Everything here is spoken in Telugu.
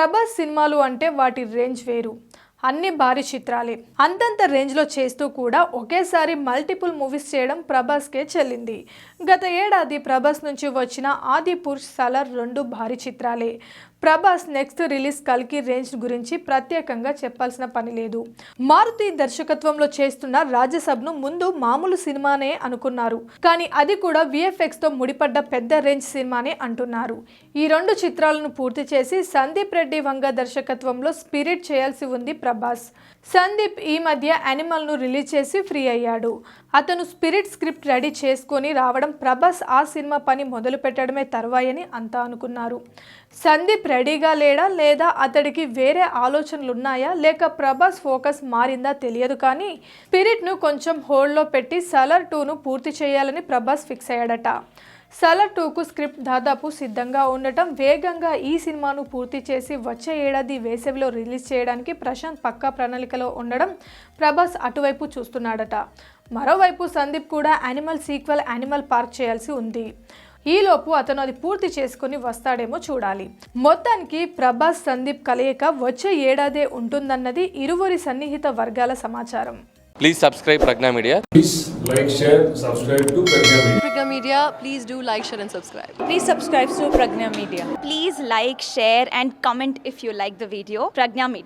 ప్రభాస్ సినిమాలు అంటే వాటి రేంజ్ వేరు. అన్ని భారీ చిత్రాలే. అంతంత రేంజ్లో చేస్తూ కూడా ఒకేసారి మల్టిపుల్ మూవీస్ చేయడం ప్రభాస్కే చెల్లింది. గత ఏడాది ప్రభాస్ నుంచి వచ్చిన ఆదిపురుష్, సలార్ 2 భారీ చిత్రాలే. ప్రభాస్ నెక్స్ట్ రిలీజ్ కల్కి రేంజ్ గురించి ప్రత్యేకంగా చెప్పాల్సిన పని లేదు. మారుతి దర్శకత్వంలో చేస్తున్న రాజసభను ముందు మామూలు సినిమానే అనుకున్నారు. కానీ అది కూడా విఎఫ్ఎక్స్తో ముడిపడ్డ పెద్ద రేంజ్ సినిమానే అంటున్నారు. ఈ 2 చిత్రాలను పూర్తి చేసి సందీప్ రెడ్డి వంగ దర్శకత్వంలో స్పిరిట్ చేయాల్సి ఉంది ప్రభాస్. సందీప్ ఈ మధ్య యానిమల్ను రిలీజ్ చేసి ఫ్రీ అయ్యాడు. అతను స్పిరిట్ స్క్రిప్ట్ రెడీ చేసుకొని రావడం, ప్రభాస్ ఆ సినిమా పని మొదలు పెట్టడమే తర్వాయని అంతా అనుకున్నారు. సందీప్ రెడీగా లేడా, లేదా అతడికి వేరే ఆలోచనలున్నాయా, లేక ప్రభాస్ ఫోకస్ మారిందా తెలియదు. కానీ స్పిరిట్ను కొంచెం హోల్డ్లో పెట్టి సలార్ 2ను పూర్తి చేయాలని ప్రభాస్ ఫిక్స్ అయ్యాడట. సలార్ 2కు స్క్రిప్ట్ దాదాపు సిద్ధంగా ఉండటం, వేగంగా ఈ సినిమాను పూర్తి చేసి వచ్చే ఏడాది వేసవిలో రిలీజ్ చేయడానికి ప్రశాంత్ పక్కా ప్రణాళికలో ఉండడం ప్రభాస్ అటువైపు చూస్తున్నాడట. మరోవైపు సందీప్ కూడా యానిమల్ సీక్వెల్ యానిమల్ పార్క్ చేయాల్సి ఉంది. ఈలోపు అతను అది పూర్తి చేసుకుని వస్తాడేమో చూడాలి. మొత్తానికి ప్రభాస్ సందీప్ కలయిక వచ్చే ఏడాదే ఉంటుందన్నది ఇరువురి సన్నిహిత వర్గాల సమాచారం. Please subscribe Pragna Media. Please like, share, subscribe to Pragna Media. Pragna Media, please do like, share and subscribe. Please subscribe to Pragna Media. Please like, share and comment if you like the video. Pragna Media.